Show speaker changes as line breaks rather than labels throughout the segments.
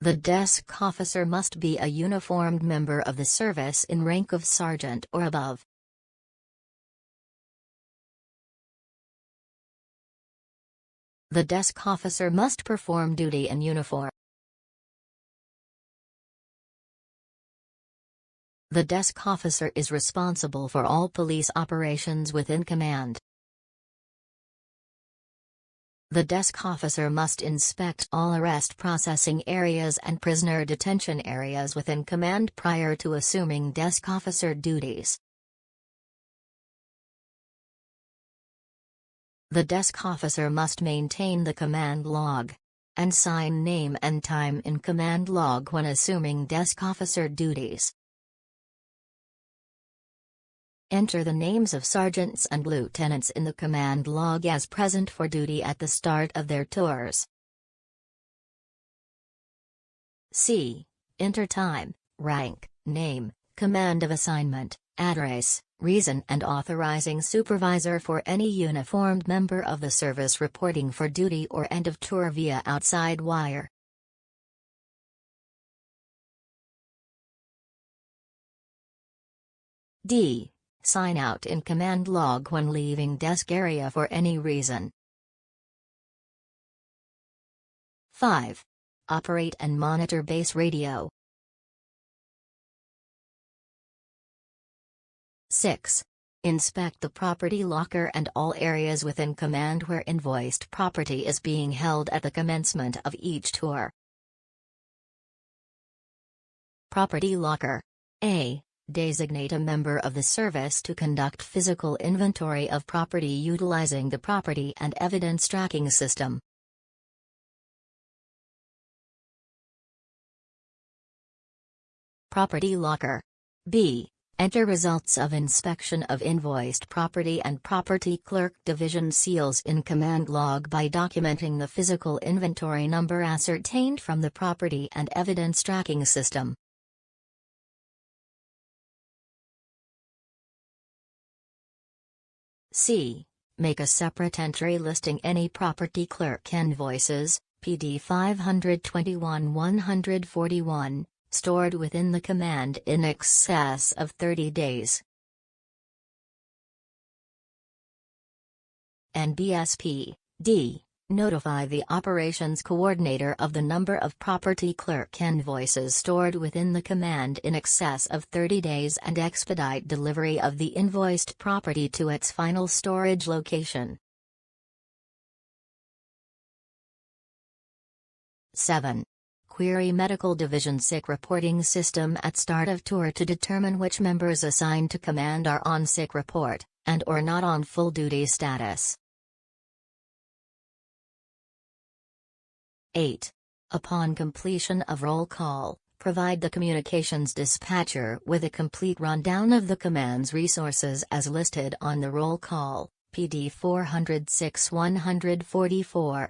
The desk officer must be a uniformed member of the service in rank of sergeant or above. The desk officer must perform duty in uniform. The desk officer is responsible for all police operations within command. The desk officer must inspect all arrest processing areas and prisoner detention areas within command prior to assuming desk officer duties. The desk officer must maintain the command log and sign name and time in command log when assuming desk officer duties. Enter the names of sergeants and lieutenants in the command log as present for duty at the start of their tours. C. Enter time, rank, name, command of assignment, address, reason and authorizing supervisor for any uniformed member of the service reporting for duty or end of tour via outside wire. D. Sign out in command log when leaving desk area for any reason. 5. Operate and monitor base radio. 6. Inspect the property locker and all areas within command where invoiced property is being held at the commencement of each tour. Property locker. A. Designate a member of the service to conduct physical inventory of property utilizing the property and evidence tracking system. Property locker. B. Enter results of inspection of invoiced property and property clerk division seals in command log by documenting the physical inventory number ascertained from the property and evidence tracking system. C. Make a separate entry listing any property clerk invoices, PD 521-141, stored within the command in excess of 30 days. NBSP. D. Notify the operations coordinator of the number of property clerk invoices stored within the command in excess of 30 days and expedite delivery of the invoiced property to its final storage location. 7. Query Medical Division sick reporting system at start of tour to determine which members assigned to command are on sick report, and or not on full duty status. 8. Upon completion of roll call, provide the communications dispatcher with a complete rundown of the command's resources as listed on the roll call, PD 406-144.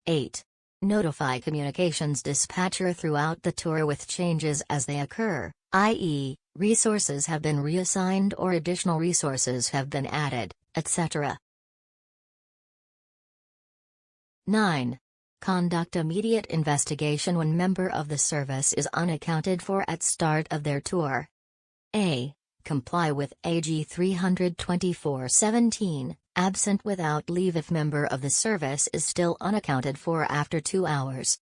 8. Notify communications dispatcher throughout the tour with changes as they occur, i.e., resources have been reassigned or additional resources have been added, etc. 9. Conduct immediate investigation when member of the service is unaccounted for at start of their tour. A. Comply with AG 324-17, absent without leave if member of the service is still unaccounted for after 2 hours.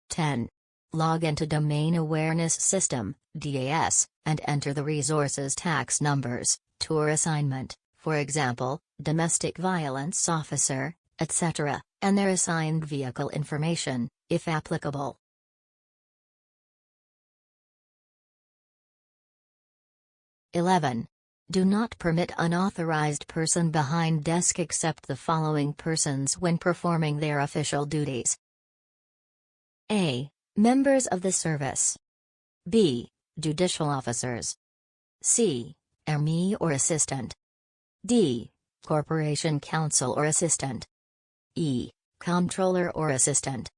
10. Log into Domain Awareness System, DAS, and enter the resources tax numbers, tour assignment, for example, domestic violence officer, etc., and their assigned vehicle information, if applicable. 11. Do not permit unauthorized person behind desk except the following persons when performing their official duties. A. Members of the service. B. Judicial officers. C. Army or assistant. D. Corporation counsel or assistant. E. Comptroller or assistant.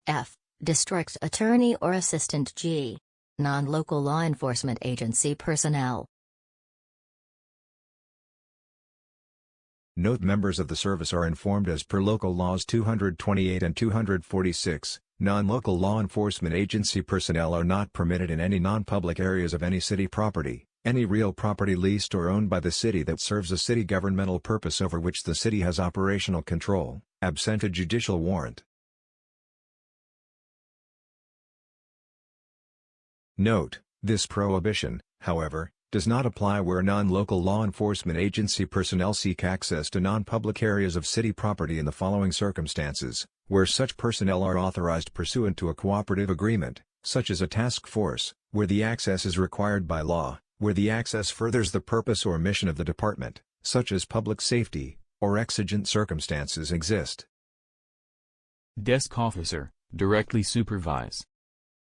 F. District attorney or assistant. G. Non-local law enforcement agency personnel.
Note: members of the service are informed as per Local Laws 228 and 246, non-local law enforcement agency personnel are not permitted in any non-public areas of any city property, any real property leased or owned by the city that serves a city governmental purpose over which the city has operational control, absent a judicial warrant. Note: this prohibition, however, does not apply where non-local law enforcement agency personnel seek access to non-public areas of city property in the following circumstances: where such personnel are authorized pursuant to a cooperative agreement, such as a task force, where the access is required by law, where the access furthers the purpose or mission of the department, such as public safety, or exigent circumstances exist.
Desk officer, directly supervise.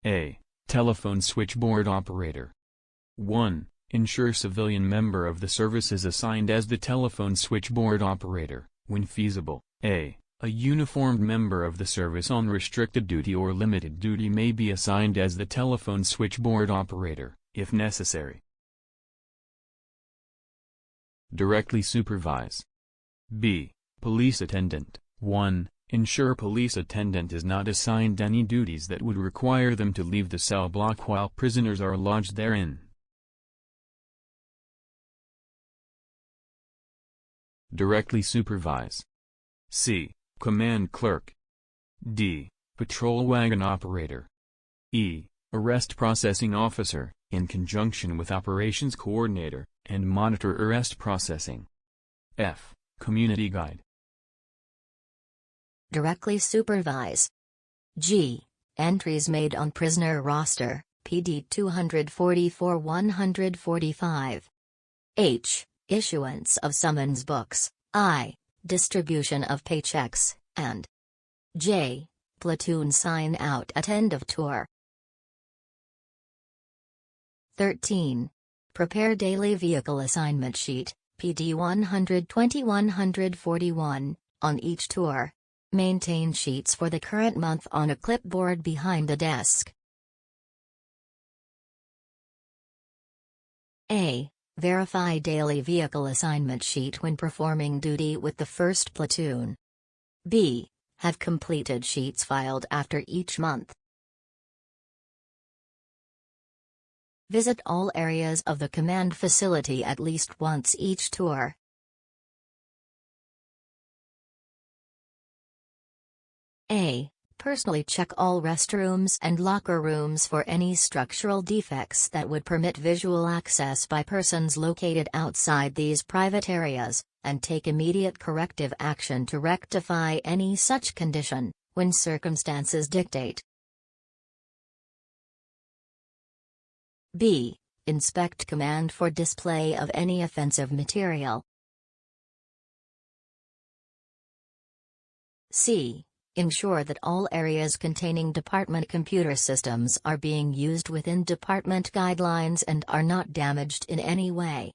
A. Telephone switchboard operator. 1. Ensure civilian member of the service is assigned as the telephone switchboard operator, when feasible. A uniformed member of the service on restricted duty or limited duty may be assigned as the telephone switchboard operator, if necessary. Directly supervise. B. Police attendant. 1. Ensure police attendant is not assigned any duties that would require them to leave the cell block while prisoners are lodged therein. Directly supervise. C. Command clerk. D. Patrol wagon operator. E. Arrest processing officer, in conjunction with operations coordinator, and monitor arrest processing. F. Community guide.
Directly supervise. G. Entries made on prisoner roster, PD 244-145. H. Issuance of summons books. I. Distribution of paychecks, and J. Platoon sign out at end of tour. 13. Prepare daily vehicle assignment sheet, PD 120-141, on each tour. Maintain sheets for the current month on a clipboard behind the desk. A. Verify daily vehicle assignment sheet when performing duty with the 1st platoon. B. Have completed sheets filed after each month. Visit all areas of the command facility at least once each tour. A. Personally check all restrooms and locker rooms for any structural defects that would permit visual access by persons located outside these private areas, and take immediate corrective action to rectify any such condition, when circumstances dictate. B. Inspect command for display of any offensive material. C. Ensure that all areas containing department computer systems are being used within department guidelines and are not damaged in any way.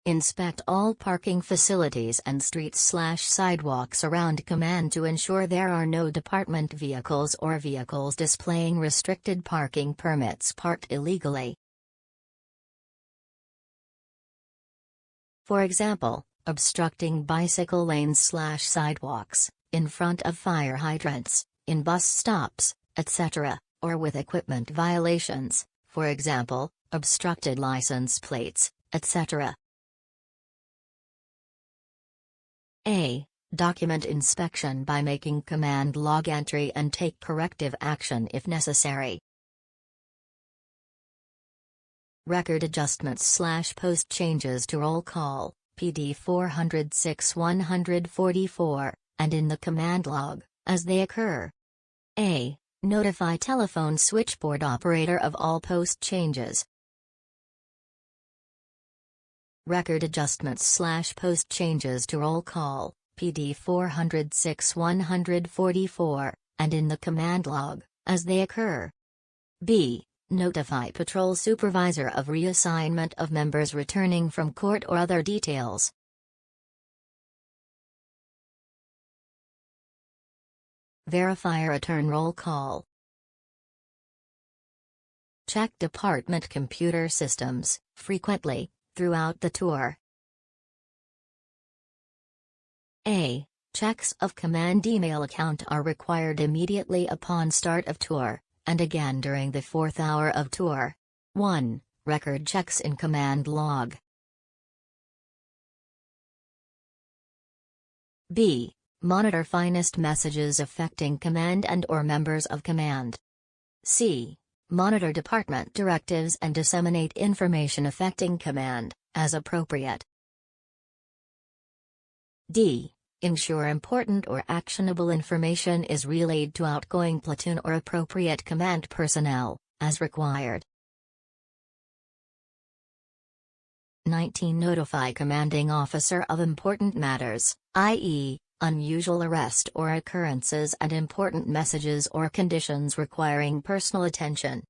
Inspect all parking facilities and streets/sidewalks around command to ensure there are no department vehicles or vehicles displaying restricted parking permits parked illegally. For example, obstructing bicycle lanes/sidewalks, in front of fire hydrants, in bus stops, etc., or with equipment violations, for example, obstructed license plates, etc. A. Document inspection by making command log entry and take corrective action if necessary. Record adjustments/post changes to roll call, PD 406-144, and in the command log, as they occur. A. Notify telephone switchboard operator of all post changes. Record adjustments/post changes to roll call, PD 406-144, and in the command log, as they occur. B. Notify patrol supervisor of reassignment of members returning from court or other details. Verify return roll call. Check department computer systems, frequently, throughout the tour. A. Checks of command email account are required immediately upon start of tour, and again during the 4th hour of tour. 1. Record checks in command log. B. Monitor finest messages affecting command and/or members of command. C. Monitor department directives and disseminate information affecting command, as appropriate. D. Ensure important or actionable information is relayed to outgoing platoon or appropriate command personnel, as required. 19. Notify commanding officer of important matters, i.e., unusual arrest or occurrences and important messages or conditions requiring personal attention.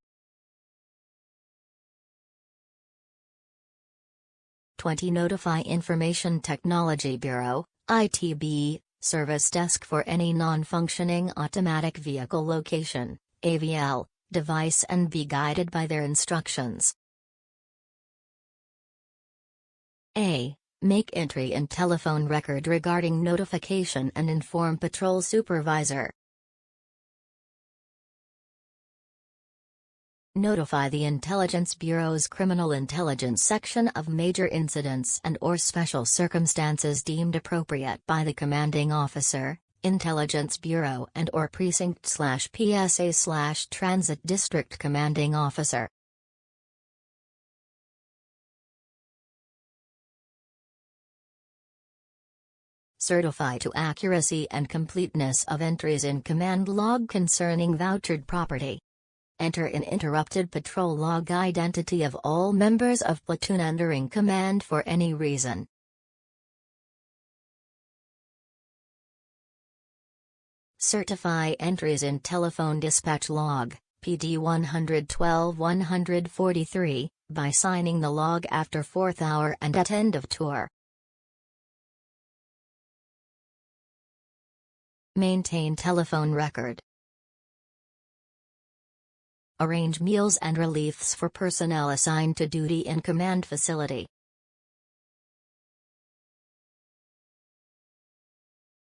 20. Notify Information Technology Bureau, ITB, service desk for any non-functioning automatic vehicle location, AVL, device and be guided by their instructions. A. Make entry in telephone record regarding notification and inform patrol supervisor. Notify the Intelligence Bureau's Criminal Intelligence section of major incidents and/or special circumstances deemed appropriate by the commanding officer, Intelligence Bureau and/or precinct/PSA/transit district commanding officer. Certify to accuracy and completeness of entries in command log concerning vouchered property. Enter in interrupted patrol log identity of all members of platoon entering command for any reason. Certify entries in telephone dispatch log, PD 112-143, by signing the log after 4th hour and at end of tour. Maintain telephone record. Arrange meals and reliefs for personnel assigned to duty in command facility.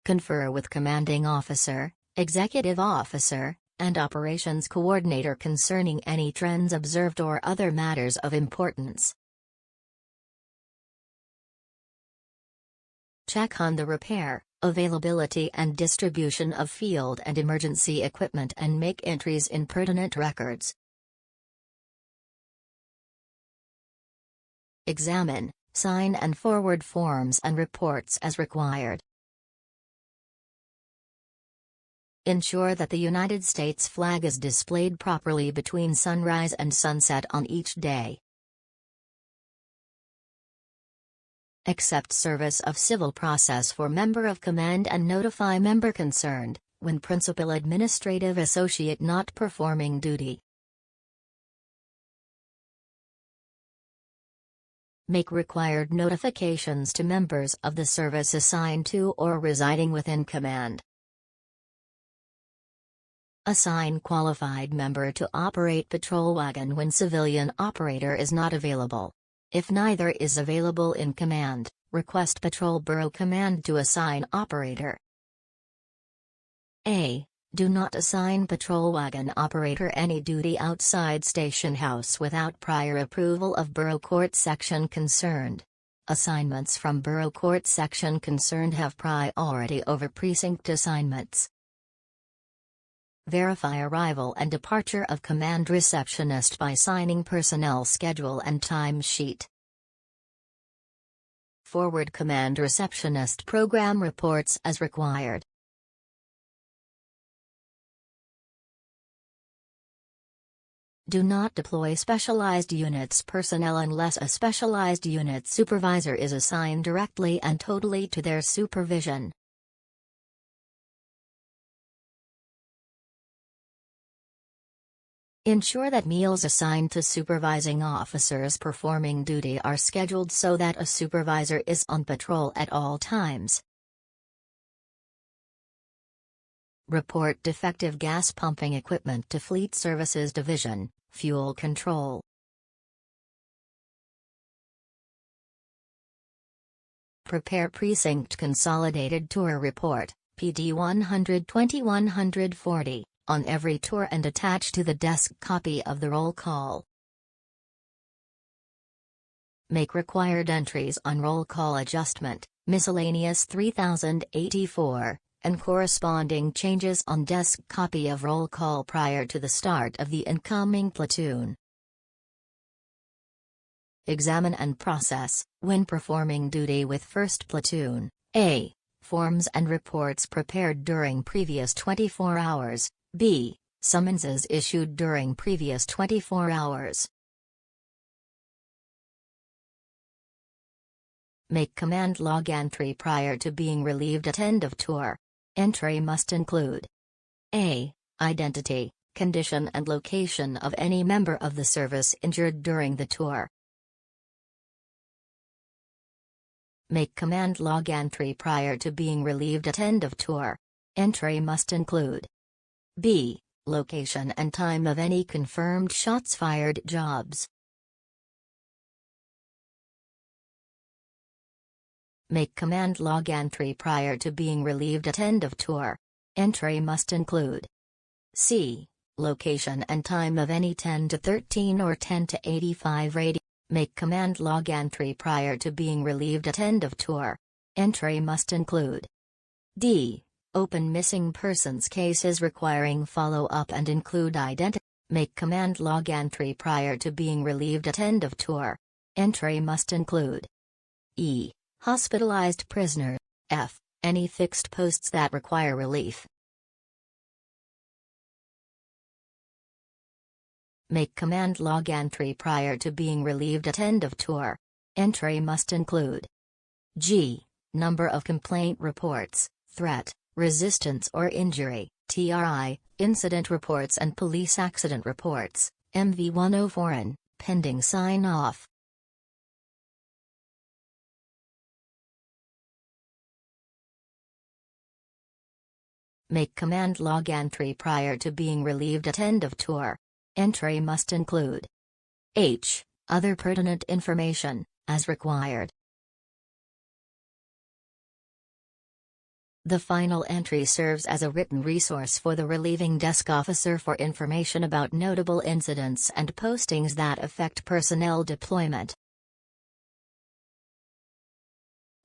Confer with commanding officer, executive officer, and operations coordinator concerning any trends observed or other matters of importance. Check on the repair, availability and distribution of field and emergency equipment and make entries in pertinent records. Examine, sign and forward forms and reports as required. Ensure that the United States flag is displayed properly between sunrise and sunset on each day. Accept service of civil process for member of command and notify member concerned, when principal administrative associate not performing duty. Make required notifications to members of the service assigned to or residing within command. Assign qualified member to operate patrol wagon when civilian operator is not available. If neither is available in command, request Patrol Bureau Command to assign operator. A. Do not assign patrol wagon operator any duty outside station house without prior approval of Bureau Court section concerned. Assignments from Bureau Court section concerned have priority over precinct assignments. Verify arrival and departure of command receptionist by signing personnel schedule and time sheet. Forward command receptionist program reports as required. Do not deploy specialized units personnel unless a specialized unit supervisor is assigned directly and totally to their supervision. Ensure that meals assigned to supervising officers performing duty are scheduled so that a supervisor is on patrol at all times. Report defective gas pumping equipment to Fleet Services Division, Fuel control. Prepare Precinct Consolidated Tour Report, PD 120-140, on every tour and attach to the desk copy of the roll call. Make required entries on roll call adjustment, miscellaneous 3084, and corresponding changes on desk copy of roll call prior to the start of the incoming platoon. Examine and process, when performing duty with 1st Platoon, A. Forms and reports prepared during previous 24 hours, B. Summonses issued during previous 24 hours. Make command log entry prior to being relieved at end of tour. Entry must include A. Identity, condition and location of any member of the service injured during the tour. Make command log entry prior to being relieved at end of tour. Entry must include B. Location and time of any confirmed shots fired jobs. Make command log entry prior to being relieved at end of tour. Entry must include C. Location and time of any 10 to 13 or 10 to 85 radio. Make command log entry prior to being relieved at end of tour. Entry must include D. Open missing persons cases requiring follow-up and include identity. Make command log entry prior to being relieved at end of tour. Entry must include E. Hospitalized prisoner. F. Any fixed posts that require relief. Make command log entry prior to being relieved at end of tour. Entry must include G. Number of complaint reports, threat, resistance or injury, TRI, incident reports and police accident reports, MV-104N, pending sign-off. Make command log entry prior to being relieved at end of tour. Entry must include H. Other pertinent information, as required. The final entry serves as a written resource for the relieving desk officer for information about notable incidents and postings that affect personnel deployment.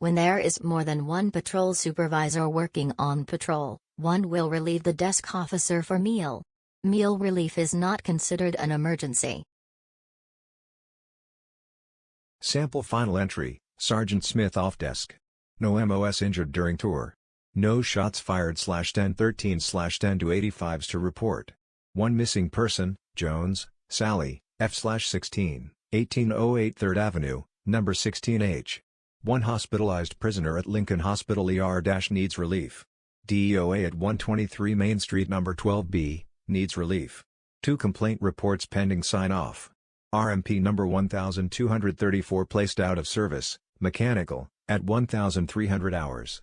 When there is more than one patrol supervisor working on patrol, one will relieve the desk officer for meal. Meal relief is not considered an emergency.
Sample final entry, Sergeant Smith off desk. No MOS injured during tour. No shots fired /1013/10-85s to report. One missing person, Jones, Sally, F/16, 1808 3rd Avenue, number 16H. One hospitalized prisoner at Lincoln Hospital ER-needs relief. DEOA at 123 Main Street number 12B, needs relief. 2 complaint reports pending sign-off. RMP number 1234 placed out of service, mechanical, at 1,300 hours.